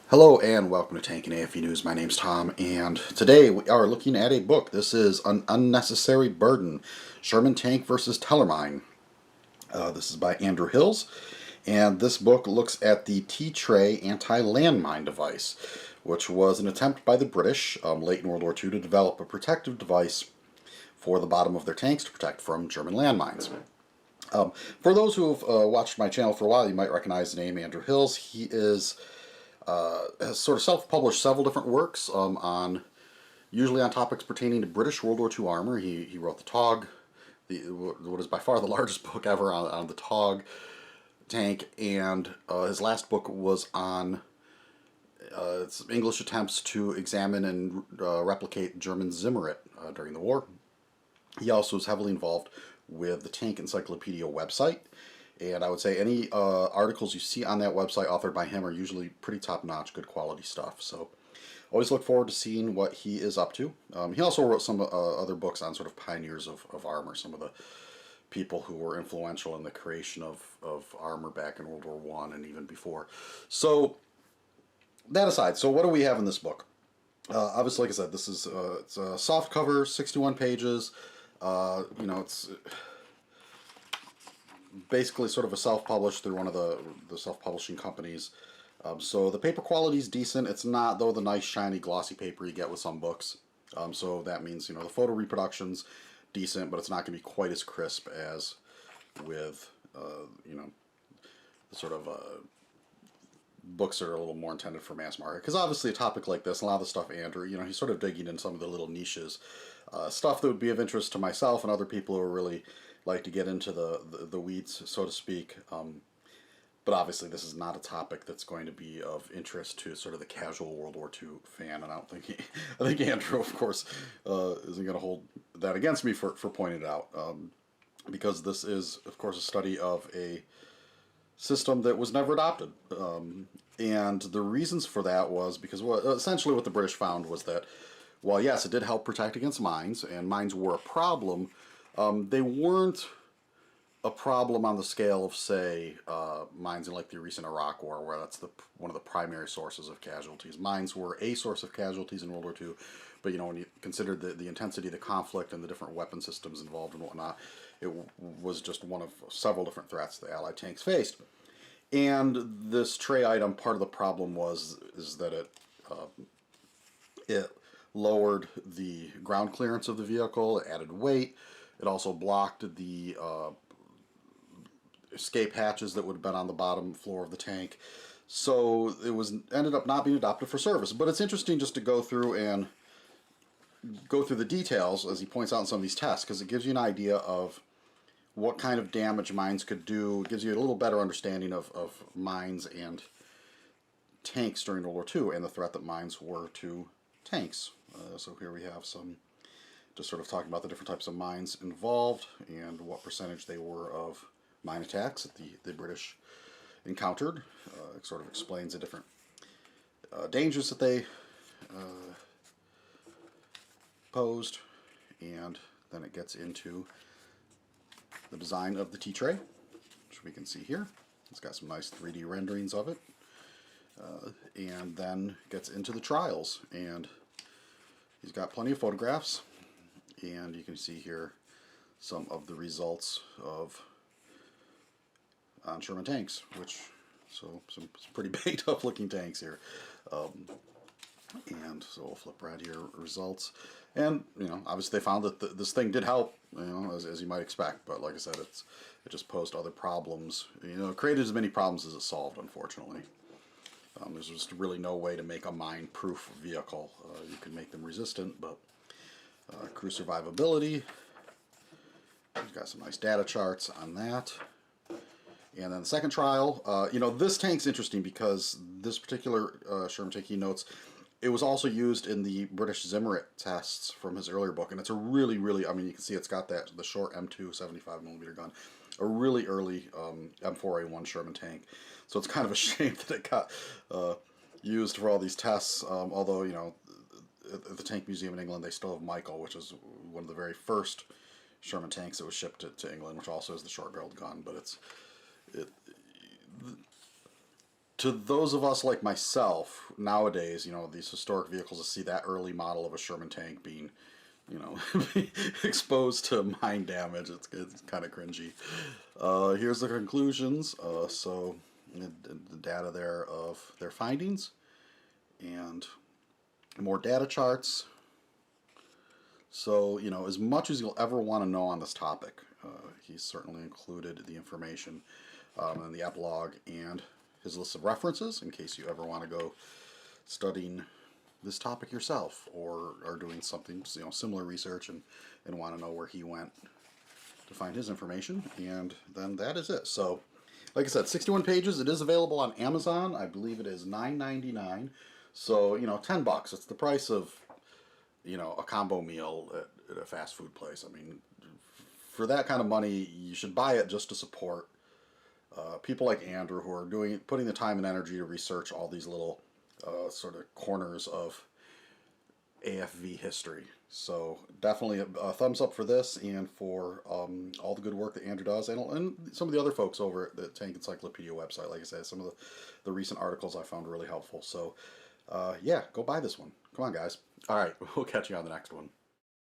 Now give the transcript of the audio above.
Hello and welcome to Tank and AFE News. My name's Tom, and today we are looking at a book. This is An Unnecessary Burden, Sherman Tank versus Tellermine. This is by Andrew Hills, and this book looks at the Tea Tray Anti-Landmine Device, which was an attempt by the British late in World War II to develop a protective device for the bottom of their tanks to protect from German landmines. For those who have watched my channel for a while, you might recognize the name Andrew Hills. He has sort of self-published several different works usually on topics pertaining to British World War II armor. He wrote the TOG, what is by far the largest book ever on the TOG tank, and his last book was on English attempts to examine and replicate German Zimmerit during the war. He also was heavily involved with the Tank Encyclopedia website. And I would say any articles you see on that website authored by him are usually pretty top-notch, good quality stuff. So always look forward to seeing what he is up to. He also wrote some other books on sort of pioneers of armor, some of the people who were influential in the creation of armor back in World War I and even before. So that aside, so what do we have in this book? Obviously, like I said, this is it's a soft cover, 61 pages. It's basically sort of a self-published through one of the self-publishing companies. So the paper quality is decent. It's not, though, the nice, shiny, glossy paper you get with some books. So that means, the photo reproduction's decent, but it's not going to be quite as crisp as with, the sort of books that are a little more intended for mass market. Because obviously a topic like this, a lot of the stuff Andrew, he's sort of digging in some of the little niches. Stuff that would be of interest to myself and other people who are really like to get into the weeds, so to speak. But obviously, this is not a topic that's going to be of interest to sort of the casual World War II fan, and I don't think I think Andrew, of course, isn't going to hold that against me for pointing it out, because this is, of course, a study of a system that was never adopted. And the reasons for that was because essentially what the British found was that, while yes, it did help protect against mines, and mines were a problem, they weren't a problem on the scale of, say, mines in like the recent Iraq War, where that's one of the primary sources of casualties. Mines were a source of casualties in World War II, but when you consider the intensity of the conflict and the different weapon systems involved and whatnot, it was just one of several different threats the Allied tanks faced. And this tray item, part of the problem is that it lowered the ground clearance of the vehicle, it added weight, it also blocked the escape hatches that would have been on the bottom floor of the tank. So it ended up not being adopted for service. But it's interesting just to go through the details, as he points out in some of these tests, because it gives you an idea of what kind of damage mines could do. It gives you a little better understanding of mines and tanks during World War II and the threat that mines were to tanks. So here we have some just sort of talking about the different types of mines involved and what percentage they were of mine attacks that the British encountered. It sort of explains the different dangers that they posed, and then it gets into the design of the tea tray, which we can see here. It's got some nice 3D renderings of it, and then gets into the trials, and he's got plenty of photographs, and you can see here some of the results on Sherman tanks, so some pretty baked up looking tanks here. And so we'll flip right here, results. And, obviously they found that this thing did help, as you might expect. But like I said, it just posed other problems. It created as many problems as it solved, unfortunately. There's just really no way to make a mine-proof vehicle. You can make them resistant, but crew survivability. We've got some nice data charts on that. And then the second trial, this tank's interesting because this particular Sherman tank, he notes, it was also used in the British Zimmerit tests from his earlier book, and it's a really, really, you can see it's got the short M2 75mm gun, a really early M4A1 Sherman tank. So it's kind of a shame that it got used for all these tests, although, at the Tank Museum in England, they still have Michael, which is one of the very first Sherman tanks that was shipped to England, which also is the short-barreled gun, but To those of us like myself, nowadays, you know, these historic vehicles, to see that early model of a Sherman tank being, you know, exposed to mine damage, it's kind of cringy. Here's the conclusions. So the data there of their findings and more data charts. So, you know, as much as you'll ever want to know on this topic, he's certainly included the information in the epilogue and his list of references in case you ever want to go studying this topic yourself or are doing something, you know, similar research and want to know where he went to find his information. And then that is it. So, like I said, 61 pages. It is available on Amazon. I believe it is $9.99. So, you know, $10. It's the price of, you know, a combo meal at a fast food place. I mean, for that kind of money, you should buy it just to support people like Andrew who are putting the time and energy to research all these little sort of corners of AFV history. So definitely a thumbs up for this and for all the good work that Andrew does and some of the other folks over at the Tank Encyclopedia website. Like I said, some of the recent articles I found really helpful. So yeah, go buy this one. Come on, guys. All right, we'll catch you on the next one.